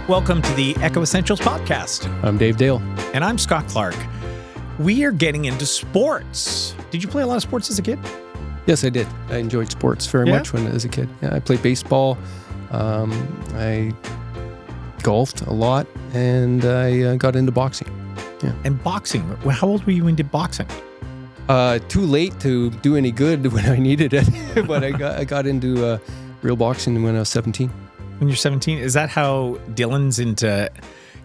Welcome to the Echo Essentials podcast. I'm Dave Dale. And I'm Scott Clark. We are getting into sports. Did you play a lot of sports as a kid? Yes, I did. I enjoyed sports very much when as a kid. Yeah, I played baseball. I golfed a lot, and I got into boxing. Yeah. And boxing. How old were you into boxing? Too late to do any good when I needed it, but I got into real boxing when I was 17. When you're 17, is that how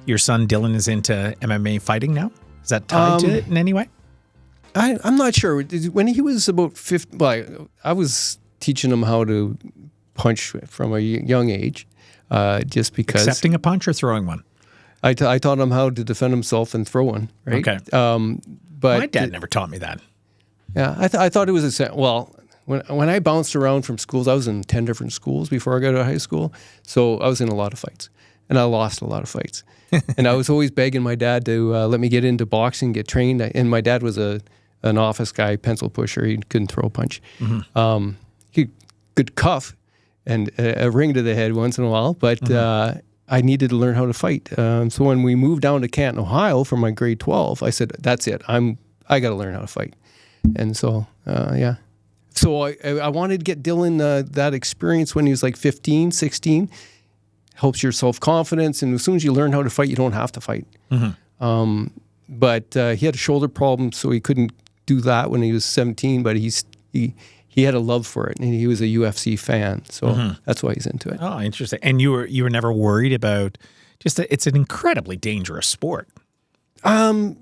your son Dylan is into MMA fighting now? Is that tied to it in any way? I'm not sure. When he was about 15, I was teaching him how to punch from a young age, just because. Accepting a punch or throwing one? I taught him how to defend himself and throw one, right? Okay. But my dad never taught me that. Yeah, I thought it was when I bounced around from schools, I was in 10 different schools before I got out of high school. So I was in a lot of fights, and I lost a lot of fights. And I was always begging my dad to let me get into boxing, get trained. And my dad was an office guy, pencil pusher. He couldn't throw a punch. Mm-hmm. He could cuff and a ring to the head once in a while, but I needed to learn how to fight. So when we moved down to Canton, Ohio for my grade 12, I said, that's it. I got to learn how to fight. And so, yeah. So I wanted to get Dylan that experience when he was like 15, 16. Helps your self-confidence. And as soon as you learn how to fight, you don't have to fight. Mm-hmm. But he had a shoulder problem, so he couldn't do that when he was 17. But he had a love for it, and he was a UFC fan. So that's why he's into it. Oh, interesting. And you were never worried about it's an incredibly dangerous sport. I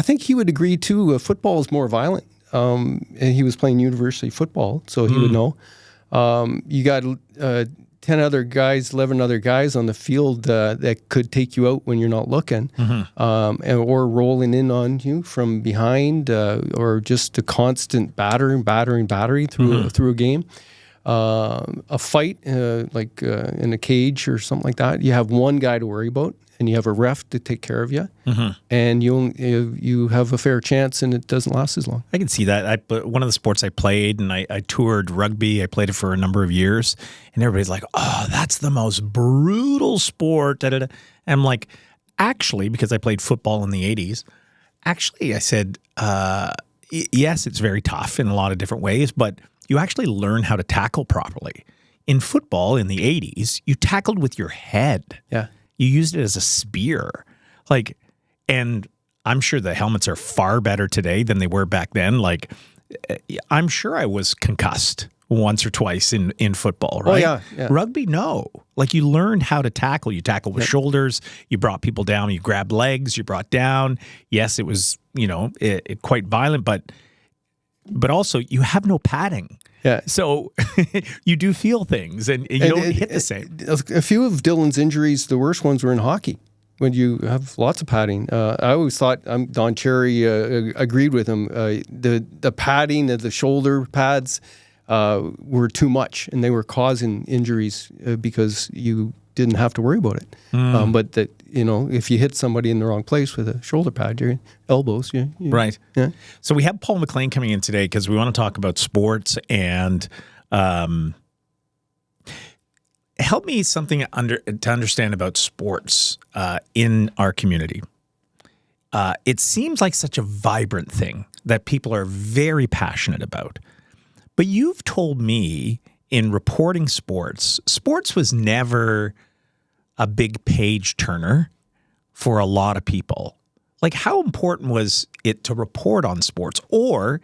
think he would agree, too. Football is more violent. And he was playing university football, so he would know. You got 10 other guys, 11 other guys on the field that could take you out when you're not looking, or rolling in on you from behind, or just a constant battering through a game. A fight, like in a cage or something like that, you have one guy to worry about, and you have a ref to take care of you, and you have a fair chance, and it doesn't last as long. I can see that. One of the sports I played, and I toured rugby. I played it for a number of years, and everybody's like, "Oh, that's the most brutal sport." Da, da, da. And I'm like, actually, because I played football in the 80s, actually, I said, yes, it's very tough in a lot of different ways, but you actually learn how to tackle properly. In football in the 80s, you tackled with your head. Yeah. You used it as a spear. And I'm sure the helmets are far better today than they were back then. I'm sure I was concussed once or twice in football, right? Oh, yeah. Rugby, no. You learned how to tackle. You tackled with shoulders. You brought people down. You grabbed legs. You brought down. Yes, it was, quite violent, but also you have no padding. Yeah. So you do feel things, and you don't hit the same. A few of Dylan's injuries, the worst ones were in hockey, when you have lots of padding. I always thought, Don Cherry agreed with him, the padding of the shoulder pads were too much, and they were causing injuries because you didn't have to worry about it. But that, if you hit somebody in the wrong place with a shoulder pad, your elbows, right. Yeah. So we have Paul McLean coming in today because we want to talk about sports and help me to understand about sports in our community. It seems like such a vibrant thing that people are very passionate about. But you've told me in reporting sports was never a big page turner for a lot of people. How important was it to report on sports? Or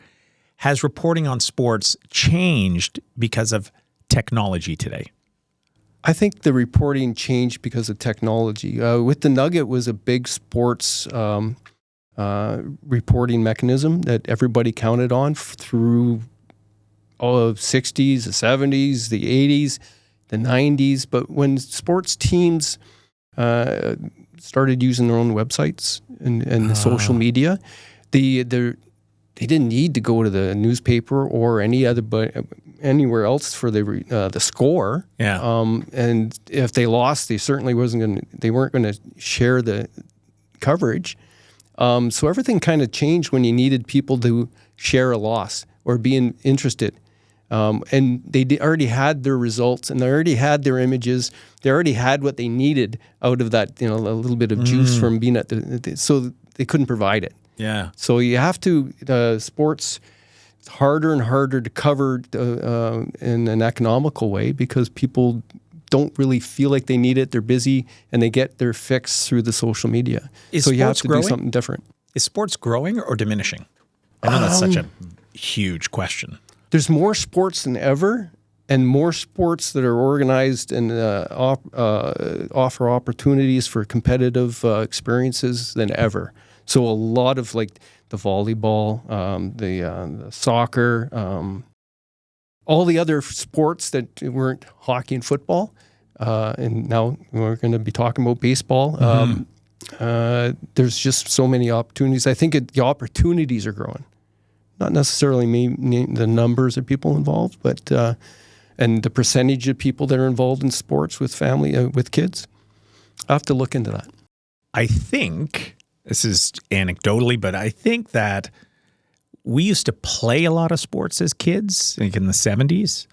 has reporting on sports changed because of technology today? I think the reporting changed because of technology. With the Nugget was a big sports reporting mechanism that everybody counted on through all the 60s, the 70s, the 80s, the 90s. But when sports teams started using their own websites and social media, they didn't need to go to the newspaper or anywhere else for the score. Yeah. And if they lost, they certainly weren't going to share the coverage. So everything kind of changed when you needed people to share a loss or be interested. And they already had their results, and they already had their images. They already had what they needed out of that, a little bit of juice from being at so they couldn't provide it. Yeah. So you have to, sports, it's harder and harder to cover in an economical way because people don't really feel like they need it. They're busy, and they get their fix through the social media. So you have to do something different. Is sports growing or diminishing? I know that's such a huge question. There's more sports than ever, and more sports that are organized and offer opportunities for competitive experiences than ever. So a lot of like the volleyball, the soccer, all the other sports that weren't hockey and football, and now we're going to be talking about baseball. There's just so many opportunities. I think the opportunities are growing. Not necessarily the numbers of people involved, but and the percentage of people that are involved in sports with family, with kids. I have to look into that. I think, this is anecdotally, but I think that we used to play a lot of sports as kids, like in the 70s.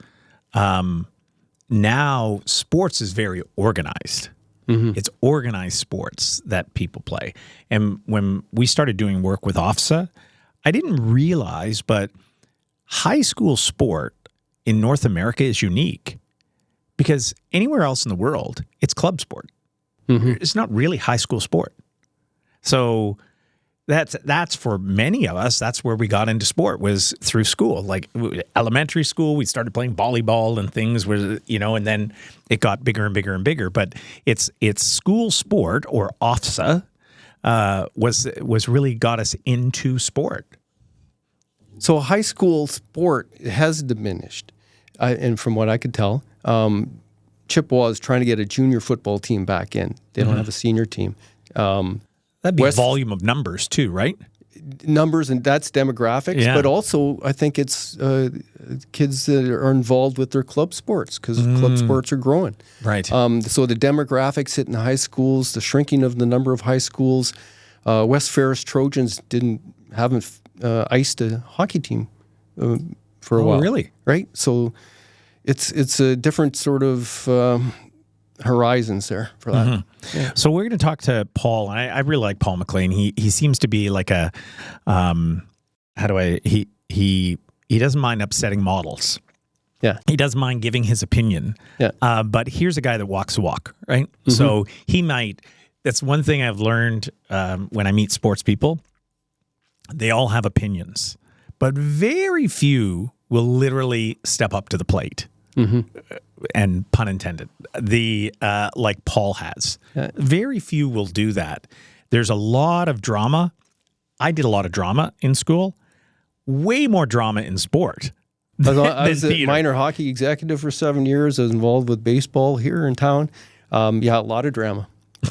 Now, sports is very organized. It's organized sports that people play. And when we started doing work with OFSA, I didn't realize, but high school sport in North America is unique because anywhere else in the world, it's club sport. It's not really high school sport. So that's for many of us, that's where we got into sport, was through school. Like elementary school, we started playing volleyball and things where, and then it got bigger and bigger and bigger. But it's school sport, or OFSA, was really got us into sport. So high school sport has diminished, and from what I could tell, Chippewa is trying to get a junior football team back in. They don't have a senior team. That'd be volume of numbers too, right? Numbers, and that's demographics, but also I think it's kids that are involved with their club sports because club sports are growing. Right. So the demographics hitting the high schools, the shrinking of the number of high schools. West Ferris Trojans haven't iced a hockey team for a while. Really? Right. So it's a different sort of horizons there for that. Yeah. So we're going to talk to Paul. I really like Paul McLean. He seems to be like a he doesn't mind upsetting models. Yeah. He doesn't mind giving his opinion. Yeah. But here's a guy that walks the walk, right? So that's one thing I've learned when I meet sports people. They all have opinions, but very few will literally step up to the plate. And pun intended, like Paul has. Very few will do that. There's a lot of drama. I did a lot of drama in school. Way more drama in sport. I was a minor hockey executive for 7 years. I was involved with baseball here in town. A lot of drama.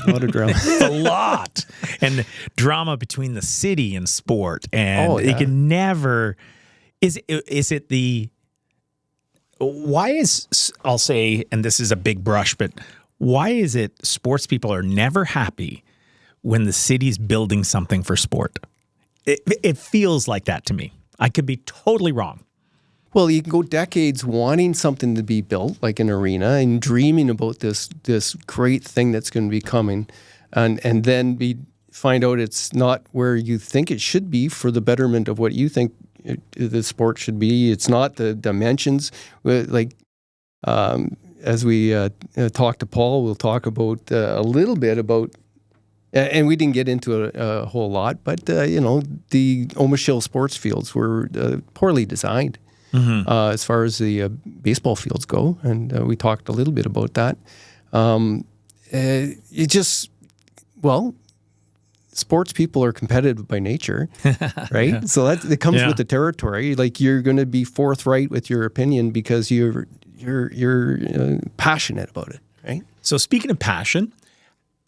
A lot of drama. A lot. And drama between the city and sport. And it can never... Is it the... Why is, I'll say, and this is a big brush, but why is it sports people are never happy when the city's building something for sport? It feels like that to me. I could be totally wrong. Well, you can go decades wanting something to be built, like an arena, and dreaming about this great thing that's going to be coming, and then find out it's not where you think it should be for the betterment of what you think the sport should be. It's not the dimensions. As we talk to Paul, we'll talk about a little bit about, and we didn't get into a whole lot, but the Omish sports fields were poorly designed as far as the baseball fields go, and we talked a little bit about that. Sports people are competitive by nature, right? So it comes with the territory. Like, you're going to be forthright with your opinion because you're passionate about it, right? So speaking of passion,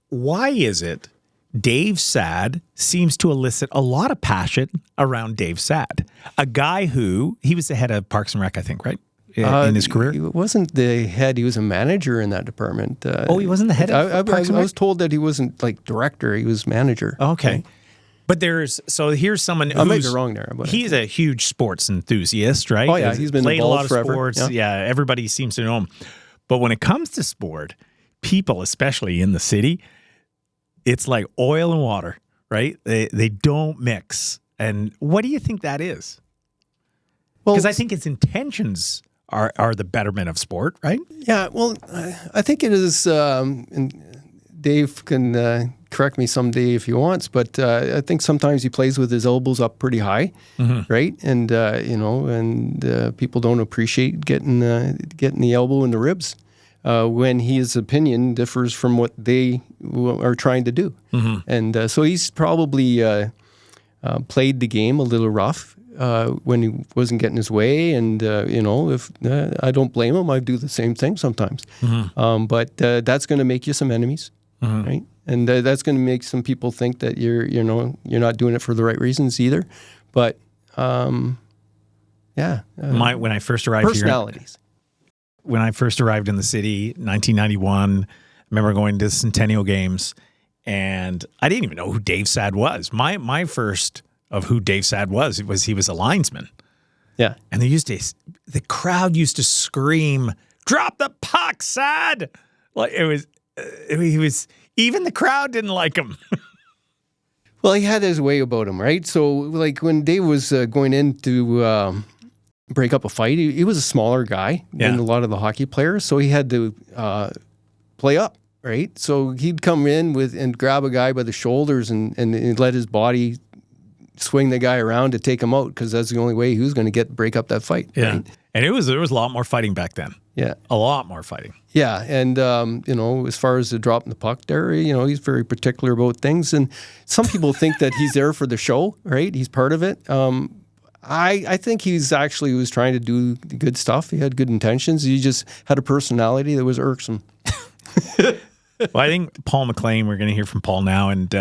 why is it Dave Saad seems to elicit a lot of passion around Dave Saad, a guy he was the head of Parks and Rec, I think, right? In his career? He wasn't the head. He was a manager in that department. He wasn't the head of Parks and Rec? I was told that he wasn't like director. He was manager. Okay. But here's someone I might be who's wrong there. But he's a huge sports enthusiast, right? Oh, yeah, he's been played a lot of involved forever. sports. Yeah, everybody seems to know him. But when it comes to sport, people, especially in the city, it's like oil and water, right? They don't mix. And what do you think that is? Well, Because I think its intentions are the betterment of sport, right? yeah, well, I think it is, and Dave can correct me someday if he wants, but I think sometimes he plays with his elbows up pretty high, right? And, people don't appreciate getting the elbow in the ribs when his opinion differs from what they are trying to do. And so he's probably played the game a little rough when he wasn't getting his way. And, if I don't blame him, I do the same thing sometimes. But that's going to make you some enemies, right? And that's going to make some people think that you're not doing it for the right reasons either. But when I first arrived personalities. When I first arrived in the city, 1991, I remember going to Centennial Games, and I didn't even know who Dave Sad was. My first of who Dave Sad was he was a linesman. Yeah. And the crowd used to scream, "Drop the puck, Sad!" Like he was, even the crowd didn't like him. Well, he had his way about him, right? So, like, when Dave was going in to break up a fight, he was a smaller guy than a lot of the hockey players, so he had to play up, right? So he'd come in and grab a guy by the shoulders and let his body swing the guy around to take him out, because that's the only way he was going to break up that fight. Yeah, right? And there was a lot more fighting back then. Yeah, a lot more fighting. Yeah, and as far as the dropping the puck there, he's very particular about things, and some people think that he's there for the show, right? He's part of it. I think was trying to do good stuff. He had good intentions. He just had a personality that was irksome. Well, I think Paul McLean, we're going to hear from Paul now, and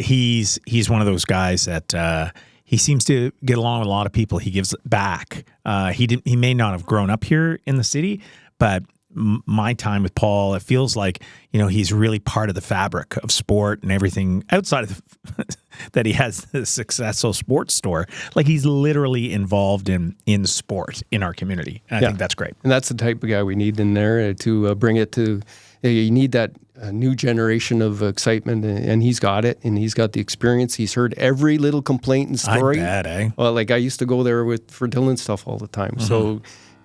he's one of those guys that he seems to get along with a lot of people. He gives back. He may not have grown up here in the city, but my time with Paul, it feels like, he's really part of the fabric of sport and everything outside of that he has a successful sports store. Like, he's literally involved in sport in our community. And I think that's great. And that's the type of guy we need in there to bring it to, you need that new generation of excitement, and he's got it, and he's got the experience. He's heard every little complaint and story. I bet, eh? Well, like, I used to go there for Dylan stuff all the time. So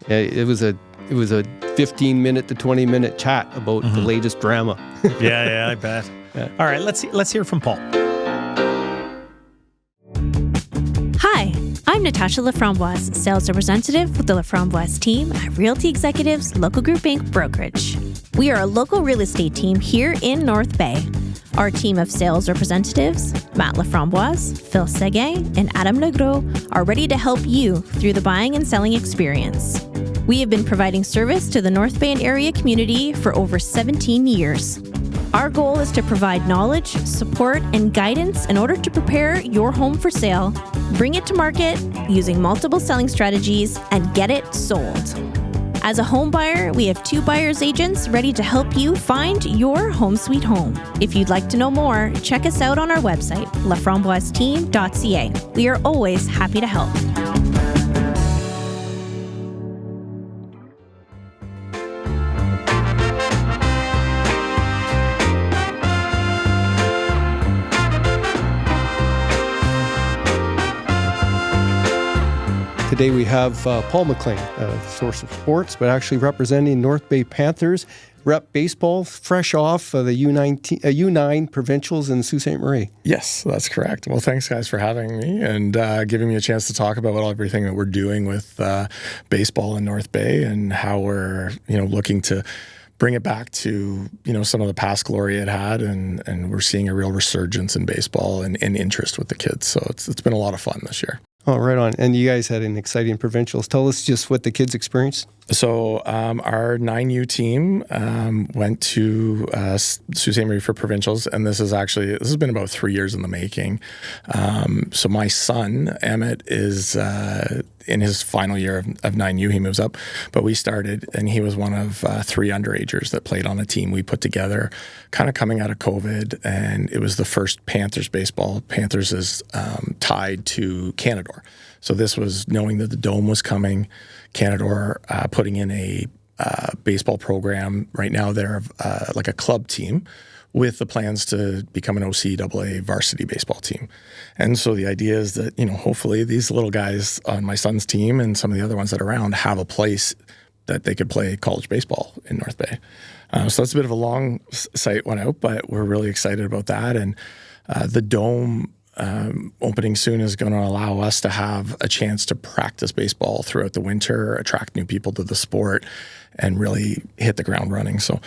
it was a 15-minute to 20-minute chat about the latest drama. yeah, I bet. Yeah. All right, let's hear from Paul. Hi, I'm Natasha Laframboise, sales representative with the Laframboise team at Realty Executives Local Group Inc. Brokerage. We are a local real estate team here in North Bay. Our team of sales representatives, Matt Laframboise, Phil Seguin, and Adam Negro, are ready to help you through the buying and selling experience. We have been providing service to the North Bay and area community for over 17 years. Our goal is to provide knowledge, support, and guidance in order to prepare your home for sale, bring it to market using multiple selling strategies, and get it sold. As a home buyer, we have 2 buyer's agents ready to help you find your home sweet home. If you'd like to know more, check us out on our website, laframboiseteam.ca. We are always happy to help. Today we have Paul McLean, Source of Sports, but actually representing North Bay Panthers, rep baseball, fresh off the U9 provincials in Sault Ste. Marie. Yes, that's correct. Well, thanks, guys, for having me and giving me a chance to talk about everything that we're doing with baseball in North Bay and how we're looking to bring it back to some of the past glory it had, and we're seeing a real resurgence in baseball and interest with the kids. So it's been a lot of fun this year. Oh, right on. And you guys had an exciting provincials. Tell us just what the kids experienced. So our 9U team went to Sault Ste. Marie for provincials, and this has been about 3 years in the making. So my son Emmett is in his final year of 9U. He moves up, but we started, and he was one of 3 underagers that played on a team we put together, kind of coming out of COVID, and it was the first Panthers baseball. Panthers is tied to Canadore. So this was knowing that the Dome was coming, Canadore putting in a baseball program. Right now they're like a club team with the plans to become an OCAA varsity baseball team. And so the idea is that, hopefully these little guys on my son's team and some of the other ones that are around have a place that they could play college baseball in North Bay. So that's a bit of a long sight went out, but we're really excited about that. And the Dome opening soon is going to allow us to have a chance to practice baseball throughout the winter, attract new people to the sport, and really hit the ground running. So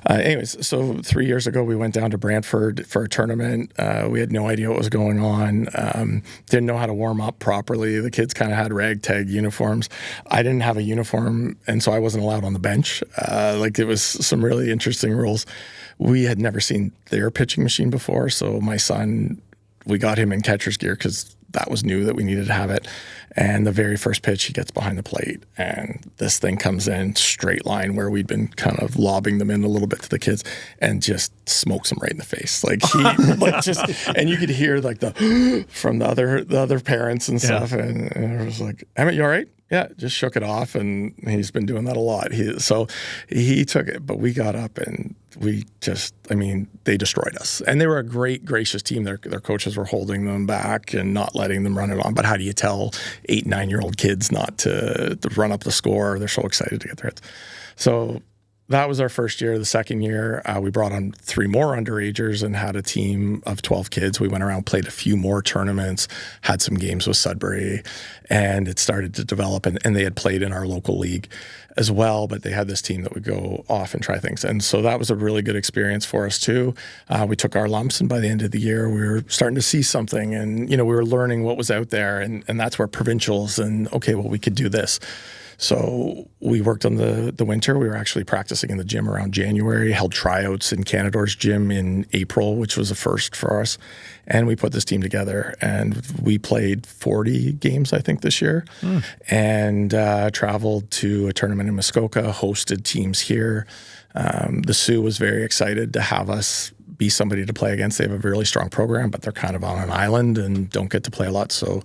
anyways, so 3 years ago, we went down to Brantford for a tournament. We had no idea what was going on. Didn't know how to warm up properly. The kids kind of had ragtag uniforms. I didn't have a uniform, and so I wasn't allowed on the bench. It was some really interesting rules. We had never seen their pitching machine before, so my son, we got him in catcher's gear because that was new that we needed to have it. And the very first pitch, he gets behind the plate, and this thing comes in straight line where we'd been kind of lobbing them in a little bit to the kids, and just smokes him right in the face. And you could hear the from the other parents and stuff. And I was like, Emmett, you all right? Yeah, just shook it off, and he's been doing that a lot. So he took it, but we got up and they destroyed us. And they were a great, gracious team. Their coaches were holding them back and not letting them run it on. But how do you tell 8, 9-year-old kids not to run up the score? They're so excited to get their hits. So that was our first year. The second year, we brought on 3 more underagers and had a team of 12 kids. We went around, played a few more tournaments, had some games with Sudbury, and it started to develop. And they had played in our local league as well, but they had this team that would go off and try things. And so that was a really good experience for us too. We took our lumps, and by the end of the year, we were starting to see something, and we were learning what was out there, and that's where provincials and, okay, well, we could do this. So we worked on the winter. We were actually practicing in the gym around January, held tryouts in Canadore's gym in April, which was a first for us. And we put this team together, and we played 40 games, I think, this year, and traveled to a tournament in Muskoka, hosted teams here. The Sioux was very excited to have us be somebody to play against. They have a really strong program, but they're kind of on an island and don't get to play a lot. So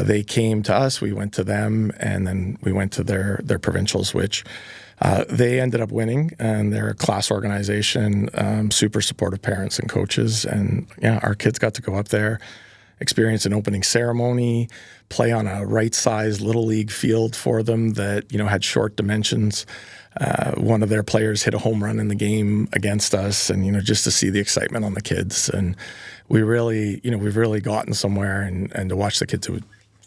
they came to us, we went to them, and then we went to their provincials, which they ended up winning, and they're a class organization, super supportive parents and coaches. And our kids got to go up there, experience an opening ceremony, play on a right-sized little league field for them that, had short dimensions. One of their players hit a home run in the game against us, and, just to see the excitement on the kids. And we've really gotten somewhere, and to watch the kids, it was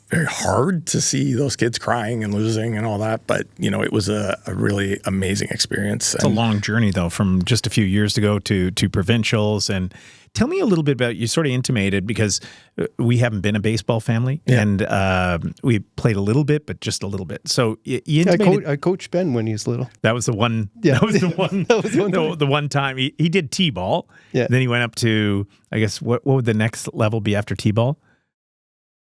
very hard to see those kids crying and losing and all that. But, it was a really amazing experience. It's a long journey, though, from just a few years ago to provincials. And tell me a little bit about, you sort of intimated, because we haven't been a baseball family, and we played a little bit, but just a little bit. So you intimated. I coached Ben when he was little. That was the one. Yeah. That was the one. The one time he did T-ball. Yeah. Then he went up to, I guess, what would the next level be after T-ball?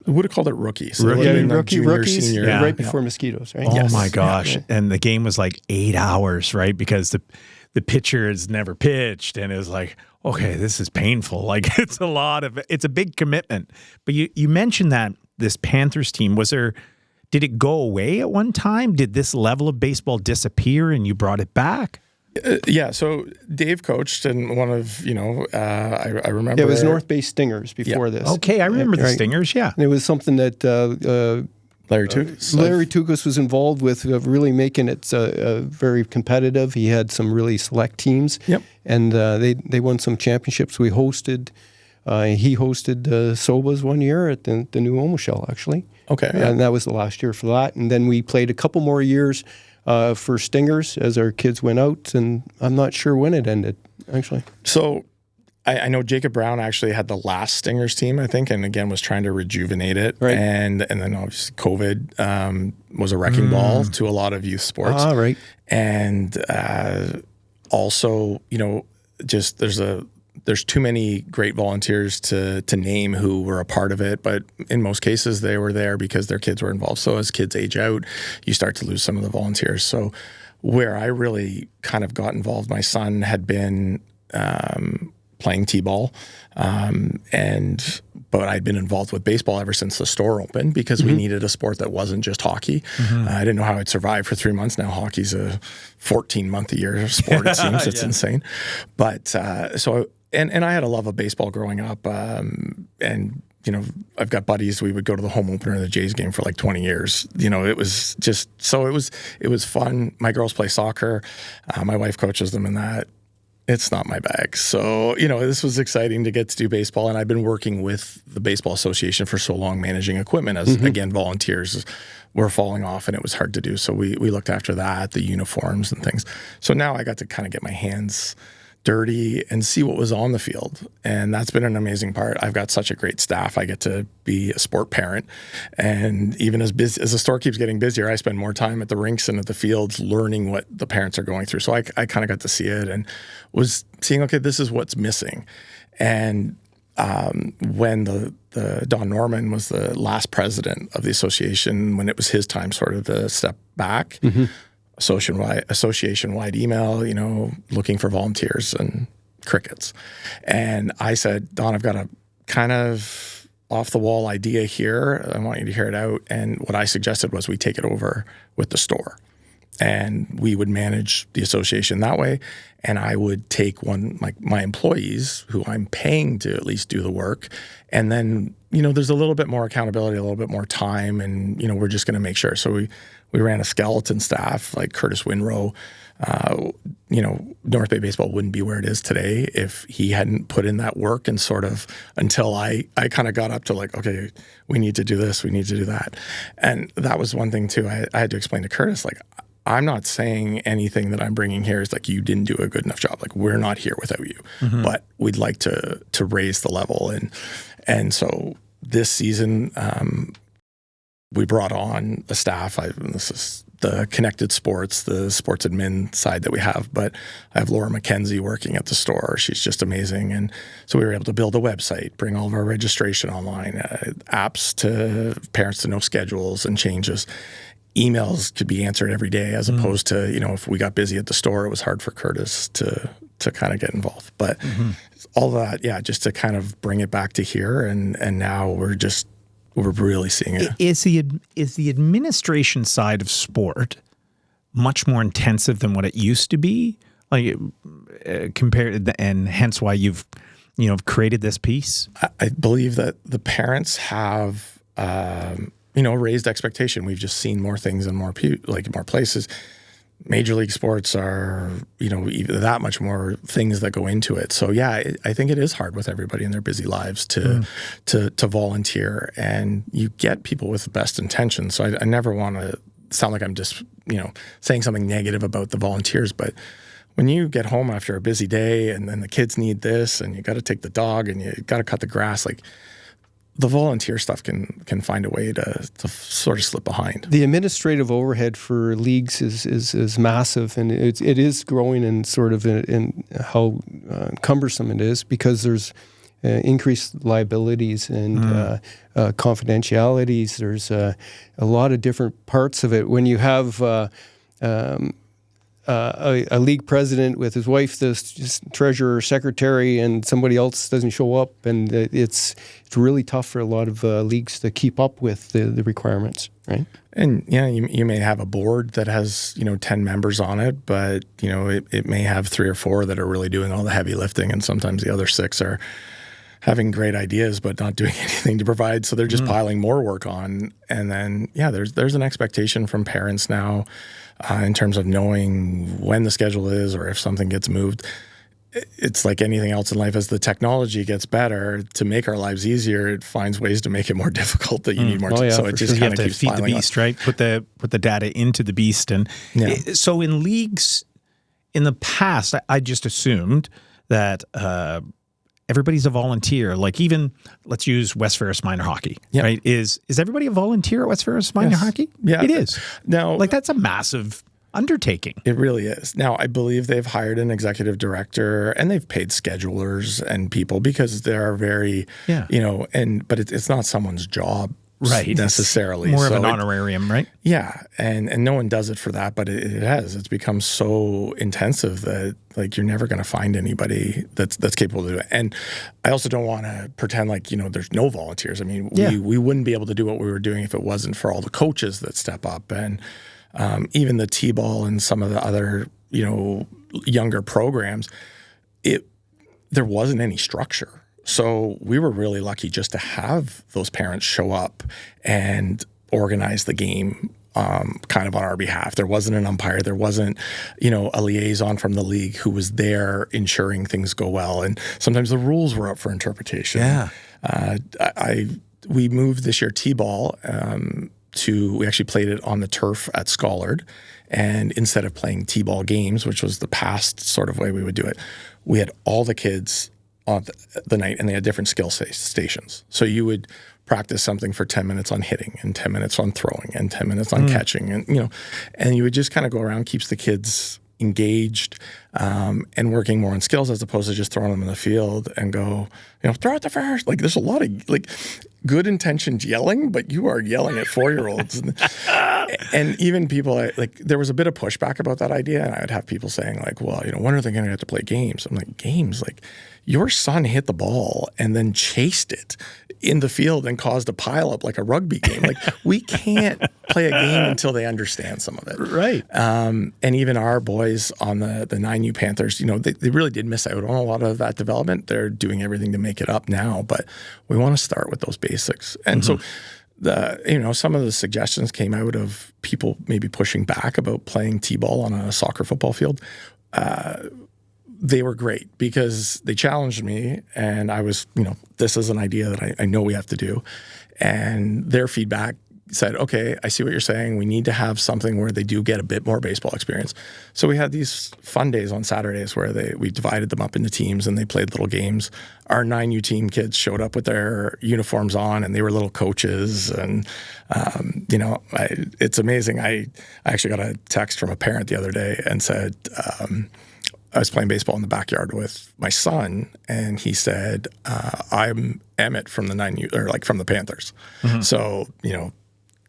We would have called it rookies. So rookies, senior. right before Mosquitoes, right? Oh my gosh. Yeah. And the game was like 8 hours, right? Because the pitcher has never pitched, and it was like, okay, this is painful. Like, it's a big commitment. But you mentioned that this Panthers team, did it go away at one time? Did this level of baseball disappear and you brought it back? So Dave coached, and one of, I remember. Yeah, it was North Bay Stingers before this. Okay, I remember the Stingers, yeah. And it was something that Larry Tukas. Larry Tukas was involved with, really making it very competitive. He had some really select teams, and they won some championships. We hosted, he hosted Sobas one year at the new OHL, actually. Okay. And that was the last year for that. And then we played a couple more years for Stingers as our kids went out, and I'm not sure when it ended, actually. So I know Jacob Brown actually had the last Stingers team, I think, and again was trying to rejuvenate it. Right. And then obviously COVID was a wrecking ball to a lot of youth sports. Right. And also, just there's too many great volunteers to name who were a part of it, but in most cases they were there because their kids were involved. So as kids age out, you start to lose some of the volunteers. So where I really kind of got involved, my son had been playing t-ball, but I'd been involved with baseball ever since the store opened because we needed a sport that wasn't just hockey. I didn't know how I'd survive for 3 months. Now hockey's a 14-month-a-year sport, it seems. It's insane. But so I had a love of baseball growing up, and I've got buddies. We would go to the home opener of the Jays game for like 20 years. It was just it was fun. My girls play soccer. My wife coaches them in that. It's not my bag. So, this was exciting to get to do baseball. And I've been working with the Baseball Association for so long, managing equipment as, again, volunteers were falling off and it was hard to do. So we looked after that, the uniforms and things. So now I got to kind of get my hands dirty and see what was on the field. And that's been an amazing part. I've got such a great staff. I get to be a sport parent. And even as the store keeps getting busier, I spend more time at the rinks and at the fields learning what the parents are going through. So I kind of got to see it and was seeing, okay, this is what's missing. And when the Don Norman was the last president of the association, when it was his time sort of to step back, association-wide email, looking for volunteers and crickets. And I said, Don, I've got a kind of off-the-wall idea here. I want you to hear it out. And what I suggested was we take it over with the store. And we would manage the association that way. And I would take my employees, who I'm paying to at least do the work. And then, there's a little bit more accountability, a little bit more time. And, we're just going to make sure. So we ran a skeleton staff like Curtis Winrow. North Bay baseball wouldn't be where it is today if he hadn't put in that work and sort of until I kind of got up to like, okay, we need to do this, we need to do that. And that was one thing too. I had to explain to Curtis, like, I'm not saying anything that I'm bringing here is like, you didn't do a good enough job. Like, we're not here without you, but we'd like to raise the level. And so this season, we brought on a staff. This is the connected sports, the sports admin side that we have, but I have Laura McKenzie working at the store. She's just amazing. And so we were able to build a website, bring all of our registration online, apps to parents to know schedules and changes. Emails could be answered every day as opposed to, if we got busy at the store, it was hard for Curtis to kind of get involved. But all that, just to kind of bring it back to here. And now we're really seeing it. Is the administration side of sport much more intensive than what it used to be? Like compared, and hence why you've created this piece? I believe that the parents have raised expectation. We've just seen more things and more places. Major league sports are, even that much more things that go into it. So I think it is hard with everybody in their busy lives to volunteer, and you get people with the best intentions. So I never want to sound like I'm just, saying something negative about the volunteers, but when you get home after a busy day and then the kids need this and you got to take the dog and you got to cut the grass, like, the volunteer stuff can find a way to sort of slip behind. The administrative overhead for leagues is massive, and it is growing in sort of in how cumbersome it is, because there's increased liabilities and confidentialities. There's a lot of different parts of it. When you have a league president with his wife, the treasurer, secretary, and somebody else doesn't show up, and it's really tough for a lot of leagues to keep up with the requirements, right? And you may have a board that has 10 members on it, but it may have 3 or 4 that are really doing all the heavy lifting, and sometimes the other 6 are having great ideas but not doing anything to provide, so they're just piling more work on. And then there's an expectation from parents now in terms of knowing when the schedule is or if something gets moved. It's like anything else in life. As the technology gets better to make our lives easier, it finds ways to make it more difficult that you need more time. So it just kind of keeps feed the beast, right? Put the data into the beast. And so in leagues in the past, I just assumed that everybody's a volunteer. Like even let's use West Ferris Minor Hockey, right? Is everybody a volunteer at West Ferris Minor Hockey? Yeah, it is. Now, like that's a massive undertaking. It really is. Now, I believe they've hired an executive director and they've paid schedulers and people because they are very, but it's not someone's job. Right. Necessarily. It's more of an honorarium, right? Yeah. And no one does it for that, but it has. It's become so intensive that like you're never going to find anybody that's capable of doing it. And I also don't want to pretend like, there's no volunteers. I mean, we wouldn't be able to do what we were doing if it wasn't for all the coaches that step up and even the T-ball and some of the other, younger programs. There wasn't any structure. So we were really lucky just to have those parents show up and organize the game kind of on our behalf. There wasn't an umpire. There wasn't, a liaison from the league who was there ensuring things go well. And sometimes the rules were up for interpretation. Yeah. We moved this year T-ball we actually played it on the turf at Schollard. And instead of playing T-ball games, which was the past sort of way we would do it, we had all the kids on the night, and they had different skill stations. So you would practice something for 10 minutes on hitting and 10 minutes on throwing and 10 minutes on catching. And, and you would just kind of go around, keeps the kids engaged and working more on skills as opposed to just throwing them in the field and go, throw out the first. Like there's a lot of good intentioned yelling, but you are yelling at 4-year-olds. And even people, there was a bit of pushback about that idea. And I would have people saying well, when are they going to have to play games? I'm like, games? Your son hit the ball and then chased it in the field and caused a pileup like a rugby game. We can't play a game until they understand some of it. Right. And even our boys on the 9U Panthers, they really did miss out on a lot of that development. They're doing everything to make it up now, but we want to start with those basics. And so some of the suggestions came out of people maybe pushing back about playing T-ball on a soccer football field. They were great because they challenged me and I was, this is an idea that I know we have to do. And their feedback said, okay, I see what you're saying. We need to have something where they do get a bit more baseball experience. So we had these fun days on Saturdays where we divided them up into teams and they played little games. Our 9U team kids showed up with their uniforms on and they were little coaches. And, it's amazing. I actually got a text from a parent the other day and said, I was playing baseball in the backyard with my son, and he said, I'm Emmett from the 9U, or from the Panthers. Mm-hmm. So,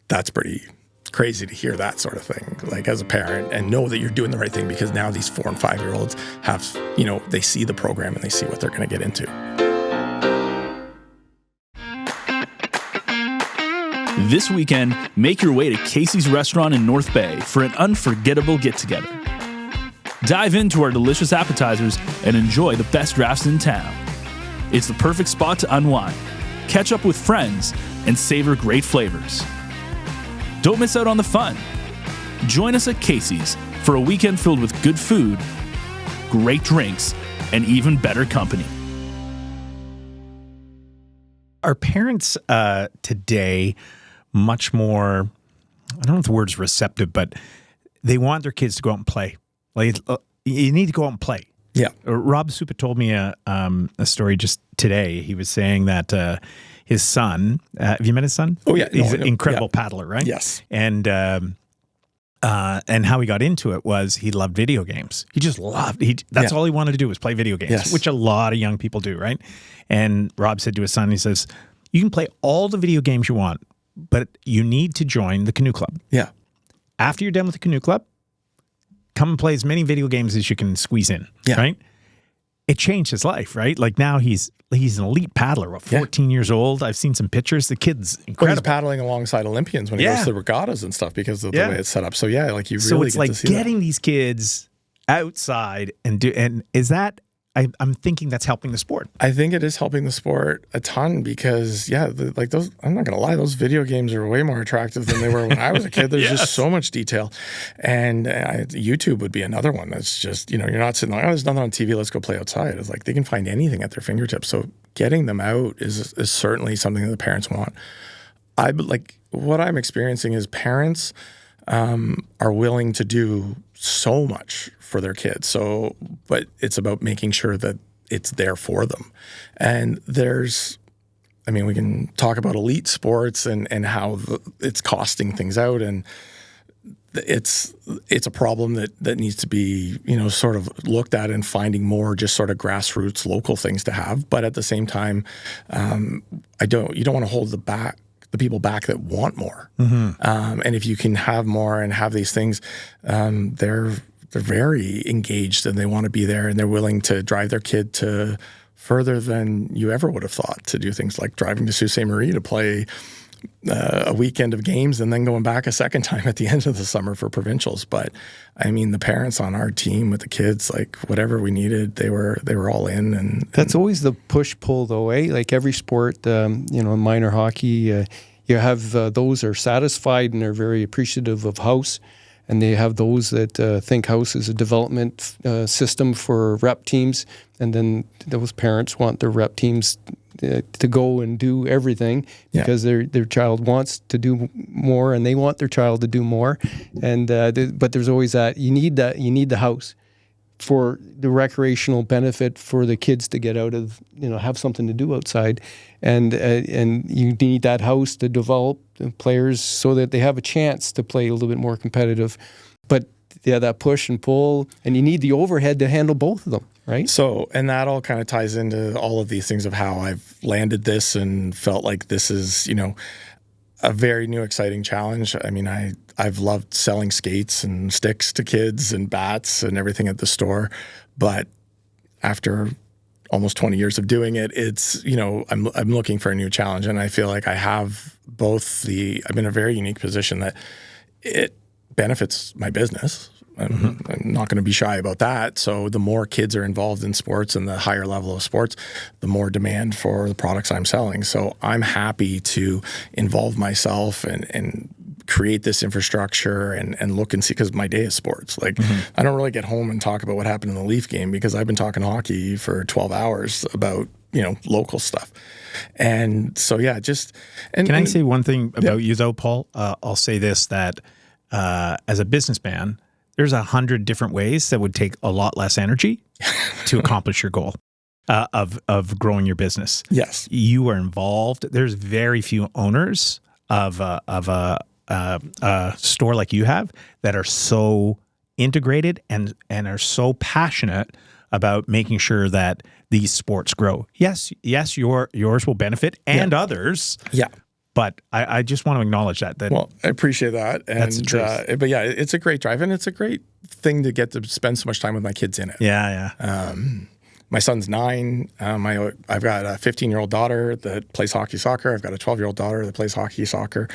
that's pretty crazy to hear that sort of thing, as a parent, and know that you're doing the right thing because now these 4 and 5-year-olds have, they see the program and they see what they're going to get into. This weekend, make your way to Casey's Restaurant in North Bay for an unforgettable get-together. Dive into our delicious appetizers and enjoy the best drafts in town. It's the perfect spot to unwind, catch up with friends, and savor great flavors. Don't miss out on the fun. Join us at Casey's for a weekend filled with good food, great drinks, and even better company. Are parents today much more, I don't know if the word's receptive, but they want their kids to go out and play? You need to go out and play. Yeah. Rob Supa told me a story just today. He was saying that his son, have you met his son? Oh, yeah. He's an incredible paddler, right? Yes. And how he got into it was he loved video games. He just loved, that's all he wanted to do was play video games, which a lot of young people do, right? And Rob said to his son, he says, you can play all the video games you want, but you need to join the canoe club. Yeah. After you're done with the canoe club, come and play as many video games as you can squeeze in, right? It changed his life, right? Now he's an elite paddler, 14 years old. I've seen some pictures. The kid's incredible. Well, he's paddling alongside Olympians when he goes to the regattas and stuff because of the way it's set up. So you really get to see that. So it's getting these kids outside and is that, I'm thinking that's helping the sport. I think it is helping the sport a ton because, those, I'm not going to lie, those video games are way more attractive than they were when I was a kid. There's just so much detail. And YouTube would be another one that's just, you're not sitting like, there's nothing on TV, let's go play outside. It's they can find anything at their fingertips. So getting them out is certainly something that the parents want. What I'm experiencing is parents are willing to do so much for their kids. But it's about making sure that it's there for them. And we can talk about elite sports and how it's costing things out, and it's a problem that needs to be, sort of looked at, and finding more just sort of grassroots local things to have. But at the same time, you don't want to hold the people back that want more. And if you can have more and have these things, they're very engaged, and they want to be there, and they're willing to drive their kid to further than you ever would have thought, to do things like driving to Sault Ste. Marie to play a weekend of games and then going back a second time at the end of the summer for provincials. But the parents on our team with the kids, like whatever we needed, they were all in. And that's always the push-pull though, eh? Like every sport, minor hockey, you have those are satisfied and they're very appreciative of house. And they have those that think house is a development system for rep teams. And then those parents want their rep teams to go and do everything because their child wants to do more, and they want their child to do more. And but there's always that you need the house for the recreational benefit for the kids to get out of, have something to do outside, and you need that house to develop the players so that they have a chance to play a little bit more competitive. But that push and pull, and you need the overhead to handle both of them, right? So, and that all kind of ties into all of these things of how I've landed this and felt like this is, a very new, exciting challenge. I've loved selling skates and sticks to kids and bats and everything at the store. But after almost 20 years of doing it, it's, I'm looking for a new challenge. And I feel like I have I'm in a very unique position that it benefits my business. I'm not going to be shy about that. So the more kids are involved in sports and the higher level of sports, the more demand for the products I'm selling. So I'm happy to involve myself and create this infrastructure and look and see, because my day is sports. Like I don't really get home and talk about what happened in the Leaf game because I've been talking hockey for 12 hours about, local stuff. And so, Can I say one thing about you though, Paul? I'll say this, that as a businessman, there's 100 different ways that would take a lot less energy to accomplish your goal of growing your business. Yes. You are involved. There's very few owners of a store like you have that are so integrated and are so passionate about making sure that these sports grow. Yes, yours will benefit and others. Yeah. But I just want to acknowledge that. Well, I appreciate that. And, that's the truth. But yeah, it's a great drive, and it's a great thing to get to spend so much time with my kids in it. Yeah. My son's 9. I've got a 15-year-old daughter that plays hockey soccer. I've got a 12-year-old daughter that plays hockey soccer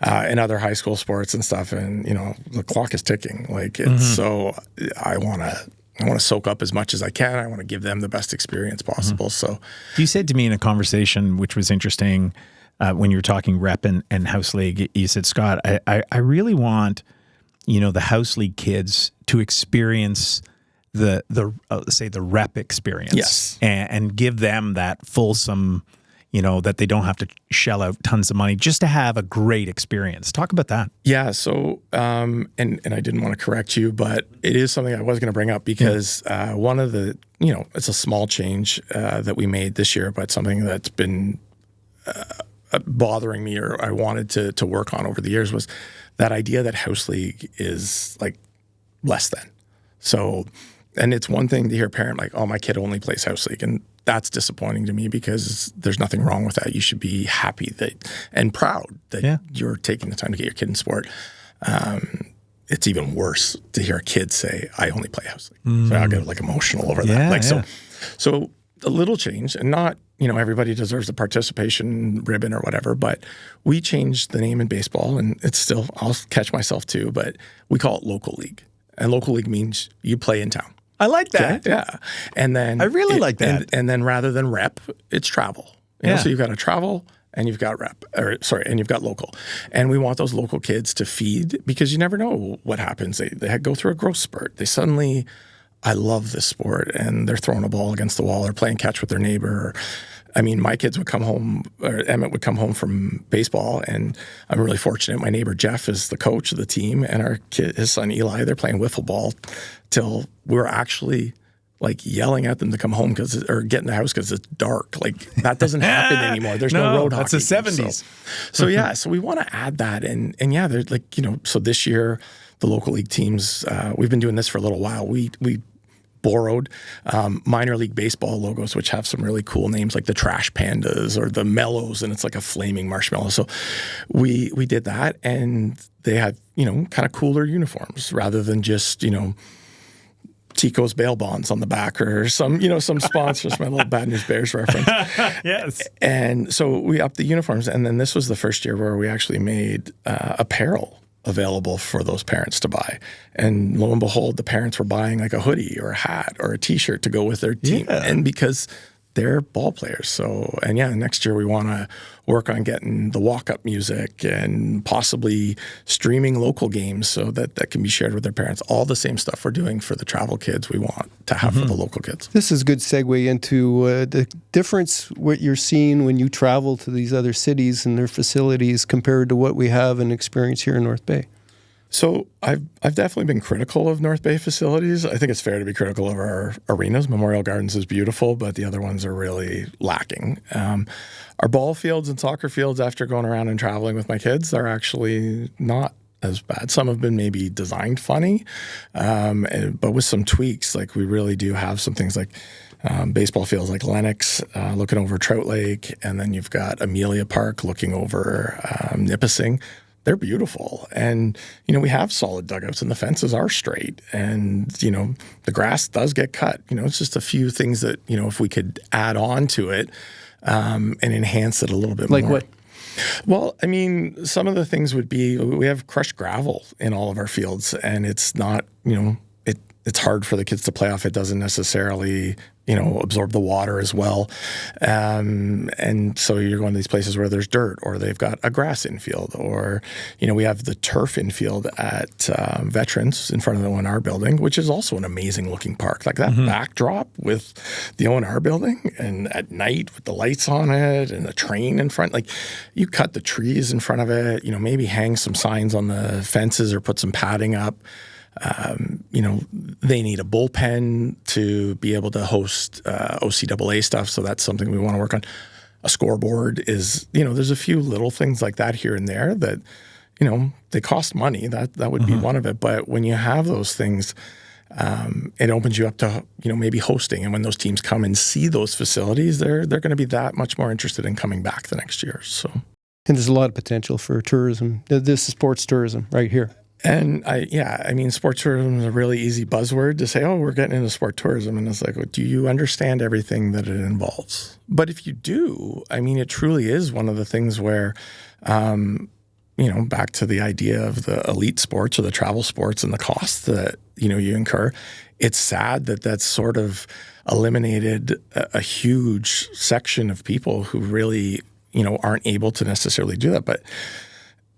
and other high school sports and stuff. And, the clock is ticking. Like, it's so I want to soak up as much as I can. I want to give them the best experience possible. So you said to me in a conversation, which was interesting, when you were talking rep and house league, you said, Scott, I really want, the house league kids to experience the rep experience. Yes. And give them that fulsome, that they don't have to shell out tons of money just to have a great experience. Talk about that. Yeah. So, and I didn't want to correct you, but it is something I was going to bring up because one of the, it's a small change that we made this year, but something that's been bothering me or I wanted to work on over the years was that idea that house league is like less than. So, and it's one thing to hear a parent like, oh, my kid only plays house league. And that's disappointing to me because there's nothing wrong with that. You should be happy and proud that you're taking the time to get your kid in sport. It's even worse to hear a kid say, I only play house league. So I'll get like emotional over that. So a little change, and not, everybody deserves a participation ribbon or whatever, but we changed the name in baseball, and it's still, I'll catch myself too, but we call it local league. And local league means you play in town. I like that. Okay? Yeah. And then I really like that. And then rather than rep, it's travel. So you've got to travel and you've got and you've got local. And we want those local kids to feed, because you never know what happens. They go through a growth spurt. They suddenly, I love this sport, and they're throwing a ball against the wall or playing catch with their neighbor. My kids would come home, or Emmett would come home from baseball, and I'm really fortunate. My neighbor Jeff is the coach of the team, and his son Eli, they're playing wiffle ball till we're actually like yelling at them to come home or get in the house because it's dark. Like that doesn't happen anymore. There's no road hockey. That's the 70s. So we want to add that. And yeah, they're like, so this year, the local league teams, we've been doing this for a little while. We borrowed minor league baseball logos, which have some really cool names like the Trash Pandas or the Mellows, and it's like a flaming marshmallow. So we did that, and they had, kind of cooler uniforms rather than just, Tico's bail bonds on the back or some sponsors, my little Bad News Bears reference. Yes. And so we upped the uniforms. And then this was the first year where we actually made apparel available for those parents to buy. And lo and behold, the parents were buying like a hoodie or a hat or a t-shirt to go with their team. Yeah. And because they're ball players. So, and yeah, next year we want to work on getting the walk-up music and possibly streaming local games so that can be shared with their parents. All the same stuff we're doing for the travel kids we want to have for the local kids. This is a good segue into the difference what you're seeing when you travel to these other cities and their facilities compared to what we have and experience here in North Bay. So I've definitely been critical of North Bay facilities. I think it's fair to be critical of our arenas. Memorial Gardens is beautiful, but the other ones are really lacking. Our ball fields and soccer fields, after going around and traveling with my kids, are actually not as bad. Some have been maybe designed funny, but with some tweaks, like we really do have some things like baseball fields like Lennox looking over Trout Lake, and then you've got Amelia Park looking over Nipissing. They're beautiful. And, we have solid dugouts and the fences are straight. And, the grass does get cut. It's just a few things that, if we could add on to it and enhance it a little bit more. Like what? Well, I mean, some of the things would be, we have crushed gravel in all of our fields, and it's not, it's hard for the kids to play off. It doesn't necessarily, absorb the water as well. And so you're going to these places where there's dirt, or they've got a grass infield, or, we have the turf infield at Veterans in front of the O&R building, which is also an amazing looking park. Like that backdrop with the O&R building, and at night with the lights on it and the train in front, like you cut the trees in front of it, maybe hang some signs on the fences or put some padding up. They need a bullpen to be able to host OCAA stuff, so that's something we want to work on. A scoreboard is, there's a few little things like that here and there that, they cost money. That would be one of it. But when you have those things, it opens you up to, maybe hosting. And when those teams come and see those facilities, they're going to be that much more interested in coming back the next year. So, and there's a lot of potential for tourism. This is sports tourism right here. And sports tourism is a really easy buzzword to say, oh, we're getting into sport tourism. And it's like, well, do you understand everything that it involves? But if you do, it truly is one of the things where, back to the idea of the elite sports or the travel sports and the costs that, you incur, it's sad that that's sort of eliminated a huge section of people who really, aren't able to necessarily do that. But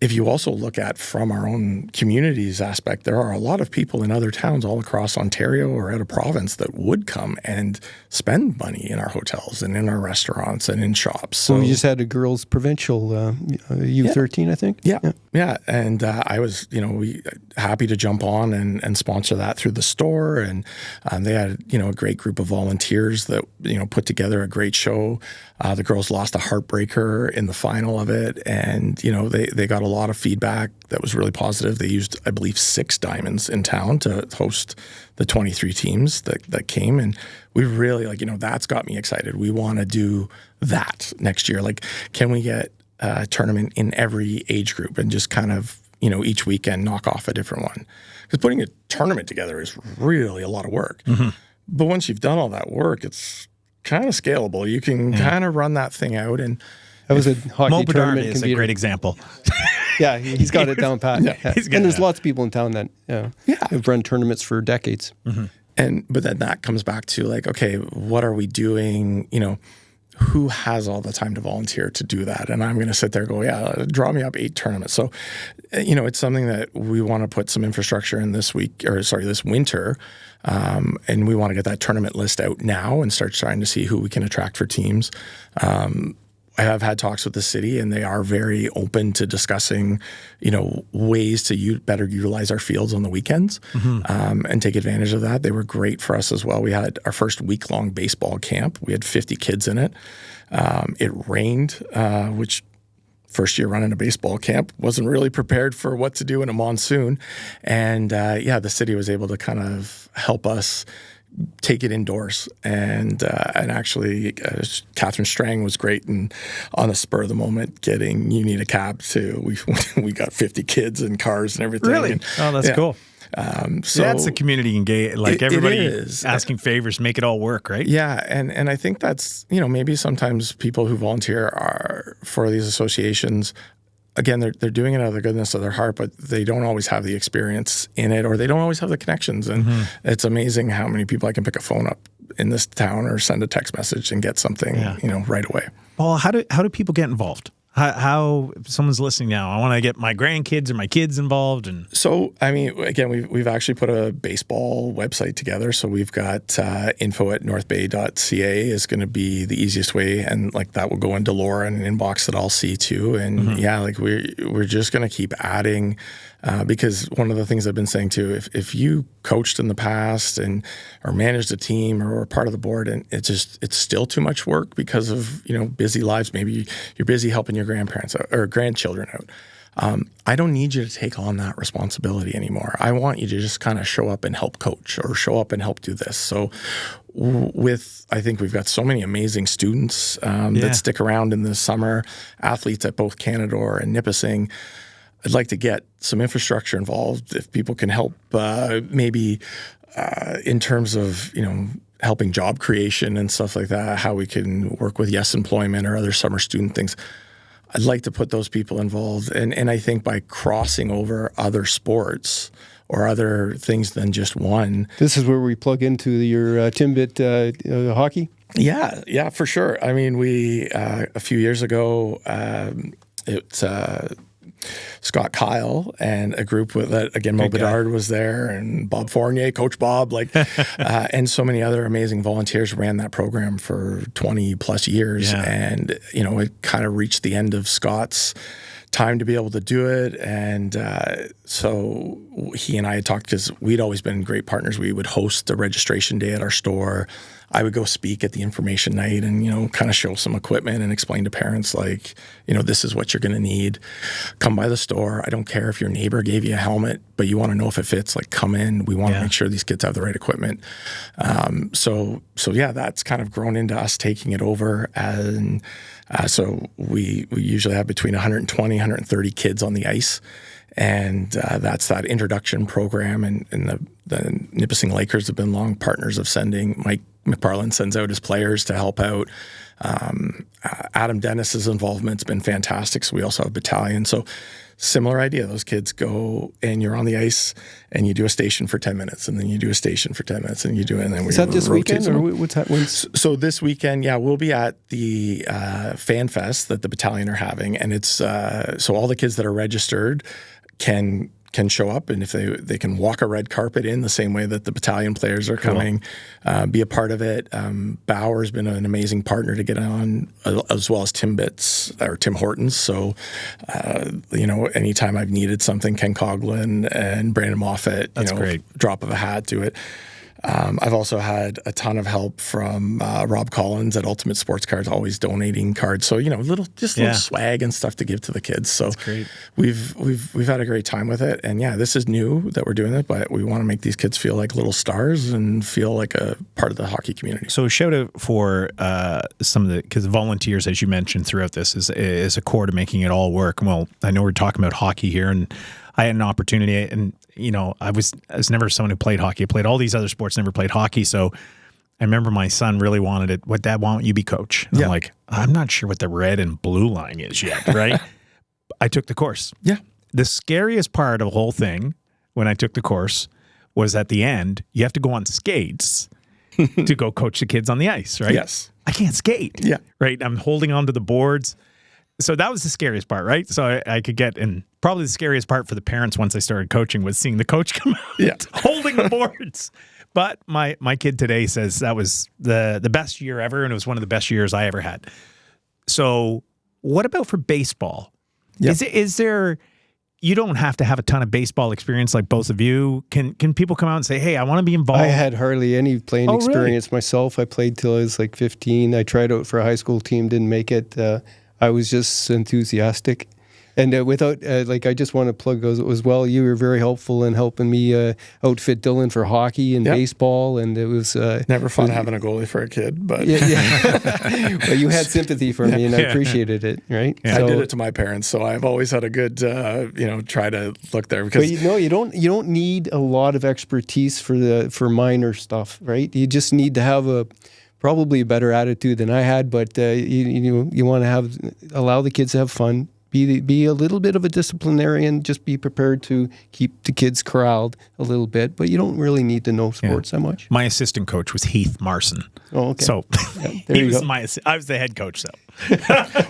if you also look at from our own communities aspect, there are a lot of people in other towns all across Ontario or out of province that would come and spend money in our hotels and in our restaurants and in shops. So we just had a girls' provincial U13, I think. Yeah. And I was, we happy to jump on and sponsor that through the store. And they had, a great group of volunteers that, put together a great show. The girls lost a heartbreaker in the final of it. And, they got a lot of feedback that was really positive. They used, I believe, 6 diamonds in town to host the 23 teams that came. And we really, that's got me excited. We want to do that next year. Like, can we get a tournament in every age group and just kind of, each weekend knock off a different one? Because putting a tournament together is really a lot of work. But once you've done all that work, it's kind of scalable. You can kind of run that thing out. And that was a hockey tournament is a great example. Yeah, he's got it down pat. Yeah. And there's lots of people in town that have run tournaments for decades. But then that comes back to like, okay, what are we doing? Who has all the time to volunteer to do that? And I'm going to sit there and go, yeah, draw me up 8 tournaments. So, it's something that we want to put some infrastructure in this winter. And we want to get that tournament list out now and start trying to see who we can attract for teams. have had talks with the city, and they are very open to discussing, ways to better utilize our fields on the weekends and take advantage of that. They were great for us as well. We had our first week-long baseball camp. We had 50 kids in it. It rained, which first year running a baseball camp, wasn't really prepared for what to do in a monsoon. And the city was able to kind of help us take it indoors. And actually, Catherine Strang was great, and on the spur of the moment, you need a cab too. We got 50 kids and cars and everything. Really? And, That's cool. So that's the community engage, like everybody is. asking favors, make it all work, right? Yeah, and I think that's, maybe sometimes people who volunteer are for these associations, again, they're doing it out of the goodness of their heart, but they don't always have the experience in it, or they don't always have the connections. And it's amazing how many people I can pick a phone up in this town or send a text message and get something, right away. Paul, how do people get involved? How if someone's listening now, I want to get my grandkids or my kids involved. And so, again, we've actually put a baseball website together. So we've got info@northbay.ca is going to be the easiest way, and like that will go into Laura in an inbox that I'll see too. And we're just going to keep adding. Because one of the things I've been saying too, if you coached in the past or managed a team or were part of the board, and it's still too much work because of busy lives. Maybe you're busy helping your grandparents or grandchildren out. I don't need you to take on that responsibility anymore. I want you to just kind of show up and help coach or show up and help do this. So I think we've got so many amazing students that stick around in the summer, athletes at both Canadore and Nipissing. I'd like to get some infrastructure involved if people can help maybe in terms of, helping job creation and stuff like that, how we can work with Yes Employment or other summer student things. I'd like to put those people involved. And I think by crossing over other sports or other things than just one. This is where we plug into your Timbit hockey? Yeah, for sure. We, a few years ago, it's Scott Kyle and a group with again, Mo Bedard was there, and Bob Fournier, Coach Bob, and so many other amazing volunteers ran that program for 20 plus years. Yeah. And, it kind of reached the end of Scott's time to be able to do it. And so he and I had talked because we'd always been great partners. We would host a registration day at our store. I would go speak at the information night and, kind of show some equipment and explain to parents, this is what you're going to need. Come by the store. I don't care if your neighbor gave you a helmet, but you want to know if it fits, come in. We want to make sure these kids have the right equipment. So that's kind of grown into us taking it over. And so we usually have between 120, 130 kids on the ice. And that's that introduction program. And the Nipissing Lakers have been long partners of sending. Mike McParland sends out his players to help out. Adam Dennis's involvement's been fantastic. So we also have a battalion. So similar idea. Those kids go and you're on the ice and you do a station for 10 minutes and then you do a station for 10 minutes and you do it. And then is that this weekend or what's that? So this weekend, we'll be at the Fan Fest that the battalion are having. And it's so all the kids that are registered can show up, and if they can walk a red carpet in the same way that the battalion players are coming, be a part of it. Bauer's been an amazing partner to get on, as well as Tim Hortons. So, anytime I've needed something, Ken Coughlin and Brandon Moffat, great. Drop of a hat, do it. I've also had a ton of help from Rob Collins at Ultimate Sports Cards, always donating cards. So little swag and stuff to give to the kids. So we've had a great time with it. And this is new that we're doing it, but we want to make these kids feel like little stars and feel like a part of the hockey community. So shout out for some of because volunteers, as you mentioned throughout this, is a core to making it all work. Well, I know we're talking about hockey here, and I had an opportunity, and I was never someone who played hockey. I played all these other sports, never played hockey. So I remember my son really wanted it. What, Dad, why don't you be coach? And I'm like, I'm not sure what the red and blue line is yet, right? I took the course. Yeah. The scariest part of the whole thing when I took the course was at the end, you have to go on skates to go coach the kids on the ice, right? Yes. I can't skate. Yeah. Right? I'm holding onto the boards. So that was the scariest part, right? So I could get in. Probably the scariest part for the parents once I started coaching was seeing the coach come out holding the boards. But my kid today says that was the best year ever, and it was one of the best years I ever had. So What about for baseball? Yep. Is there? You don't have to have a ton of baseball experience like both of you. Can people come out and say, "Hey, I want to be involved"? I had hardly any playing experience myself. I played till I was like 15. I tried out for a high school team, didn't make it. I was just enthusiastic. And without, I just want to plug those as well. You were very helpful in helping me outfit Dylan for hockey and baseball. And it was never fun having a goalie for a kid, but Well, you had sympathy for me, and I appreciated it. Right? Yeah. I did it to my parents, so I've always had a good, try to look there. Because you don't need a lot of expertise for minor stuff, right? You just need to have probably a better attitude than I had, but you want to allow the kids to have fun. Be a little bit of a disciplinarian. Just be prepared to keep the kids corralled a little bit, but you don't really need to know sports that much. My assistant coach was Heath Marson. Oh, okay. So there you go. I was the head coach, though.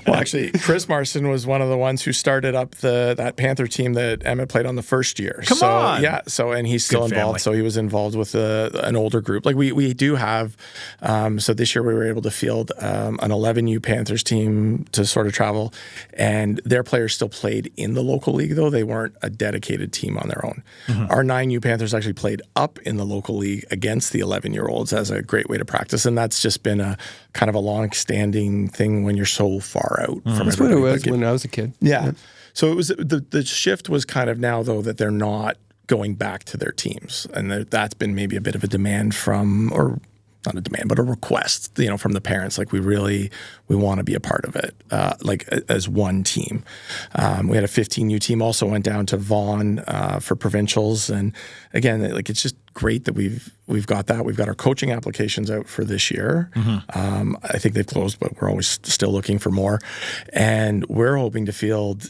Well, actually, Chris Marson was one of the ones who started up that Panther team that Emmett played on the first year. Come on. Yeah. So, and he's still Good involved. family. So he was involved with an older group. Like we do have, so this year we were able to field an 11U Panthers team to sort of travel, and their players still played in the local league, though they weren't a dedicated team on their own. Mm-hmm. Our 9U Panthers actually played up in the local league against the 11-year-olds as a great way to practice, and that's just been a kind of a long-standing thing when you're so far out from That's what it was when I was a kid. Yeah. So it was the shift was kind of now, though, that they're not going back to their teams, and that's been maybe a bit of a demand from, or not a demand, but a request, from the parents. Like we want to be a part of it, as one team. We had a 15U team also went down to Vaughan for provincials, and again, it's just great that we've got that. We've got our coaching applications out for this year. Mm-hmm. I think they've closed, but we're always still looking for more, and we're hoping to field,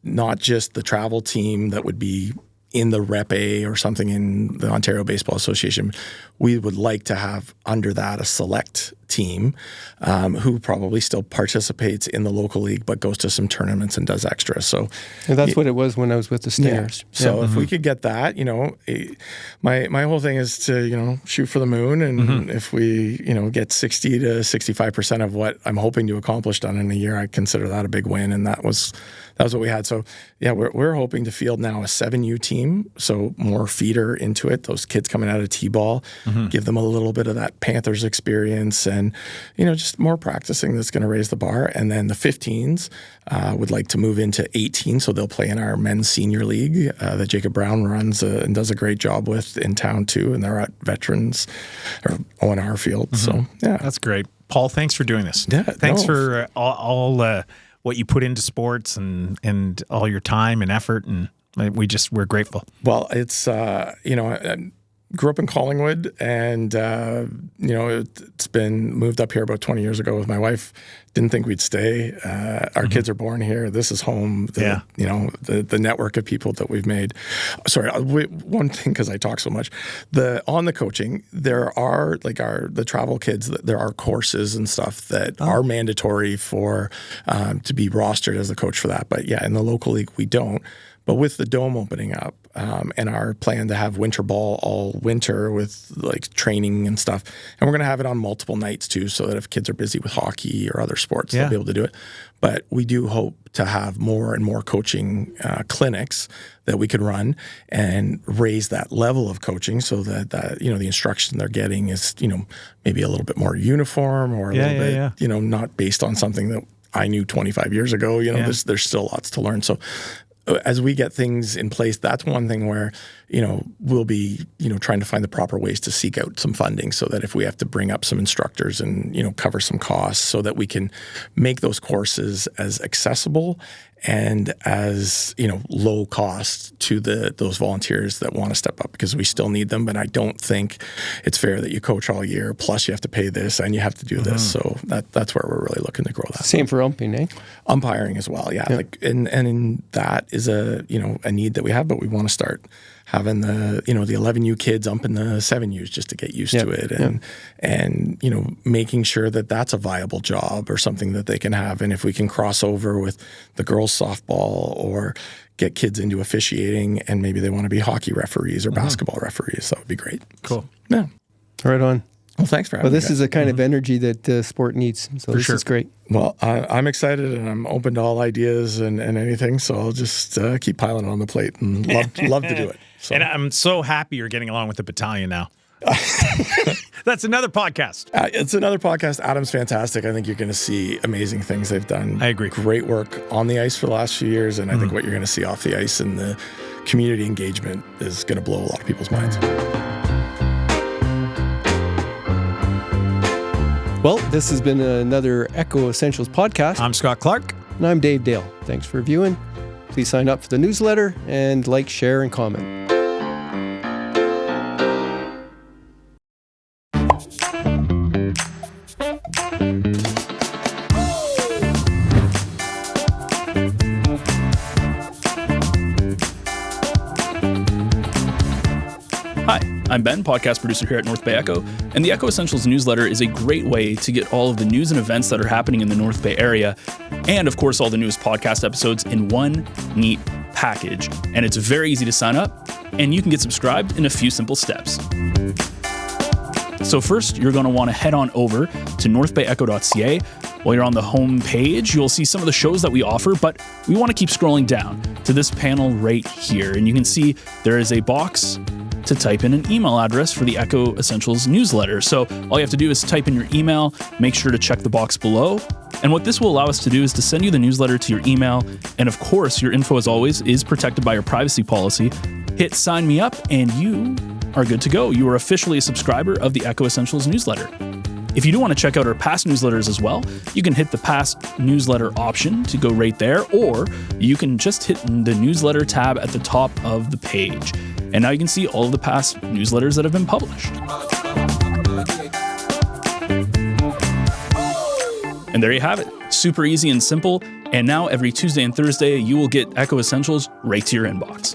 not just the travel team that would be in the Rep A or something in the Ontario Baseball Association. We would like to have under that a select team who probably still participates in the local league but goes to some tournaments and does extra. So and that's what it was when I was with the Stingers. Yeah. So if we could get that, my whole thing is to, shoot for the moon. And if we, get 60 to 65% of what I'm hoping to accomplish done in a year, I consider that a big win. And that was what we had. So yeah, we're hoping to field now a 7U team. So more feeder into it. Those kids coming out of T-ball, give them a little bit of that Panthers experience and, just more practicing that's going to raise the bar. And then the 15s would like to move into 18. So they'll play in our men's senior league that Jacob Brown runs and does a great job with in town too. And they're at Veterans or ONR field. So yeah. That's great. Paul, thanks for doing this. Yeah, thanks for all what you put into sports and all your time and effort. And we're grateful. Well, it's, I grew up in Collingwood and, it's been moved up here about 20 years ago with my wife. Didn't think we'd stay. Our kids are born here. This is home. The network of people that we've made. Sorry, one thing, because I talk so much. On the coaching, there are the travel kids. There are courses and stuff that are mandatory for to be rostered as the coach for that. But yeah, in the local league, we don't. But with the Dome opening up and our plan to have winter ball all winter with training and stuff, and we're going to have it on multiple nights too, so that if kids are busy with hockey or other sports, they'll be able to do it. But we do hope to have more and more coaching clinics that we could run and raise that level of coaching so that the instruction they're getting is maybe a little bit more uniform or a little bit not based on something that I knew 25 years ago. There's still lots to learn. So as we get things in place, that's one thing where, we'll be, trying to find the proper ways to seek out some funding so that if we have to bring up some instructors and, cover some costs so that we can make those courses as accessible and as, low cost to those volunteers that want to step up, because we still need them. But I don't think it's fair that you coach all year, plus you have to pay this and you have to do this. So that's where we're really looking to grow that. Same for umping, eh? Umpiring as well, yeah. And that is a need that we have, but we want to start having the 11U kids umping the 7Us just to get used to it and making sure that that's a viable job or something that they can have. And if we can cross over with the girls softball or get kids into officiating and maybe they want to be hockey referees or basketball referees, that would be great. Cool. So, yeah. Right on. Well, thanks for having Well, me. this is the kind of energy that sport needs. So this sure. is great. Well, I'm excited and I'm open to all ideas and anything. So I'll just keep piling it on the plate and love to do it. So. And I'm so happy you're getting along with the battalion now. That's another podcast. It's another podcast. Adam's fantastic. I think you're going to see amazing things they've done. I agree. Great work on the ice for the last few years. And I think what you're going to see off the ice and the community engagement is going to blow a lot of people's minds. Well, this has been another Echo Essentials podcast. I'm Scott Clark. And I'm Dave Dale. Thanks for viewing. Please sign up for the newsletter and like, share, and comment. Hi, I'm Ben, podcast producer here at North Bay Echo, and the Echo Essentials newsletter is a great way to get all of the news and events that are happening in the North Bay area, and of course all the newest podcast episodes in one neat package. And it's very easy to sign up, and you can get subscribed in a few simple steps. So first, you're going to want to head on over to northbayecho.ca. While you're on the home page, you'll see some of the shows that we offer, but we want to keep scrolling down to this panel right here. And you can see there is a box to type in an email address for the Echo Essentials newsletter. So all you have to do is type in your email, make sure to check the box below. And what this will allow us to do is to send you the newsletter to your email. And of course, your info, as always, is protected by our privacy policy. Hit sign me up and you are good to go. You are officially a subscriber of the Echo Essentials newsletter. If you do want to check out our past newsletters as well, you can hit the past newsletter option to go right there, or you can just hit the newsletter tab at the top of the page. And now you can see all of the past newsletters that have been published. And there you have it. Super easy and simple. And now every Tuesday and Thursday, you will get Echo Essentials right to your inbox.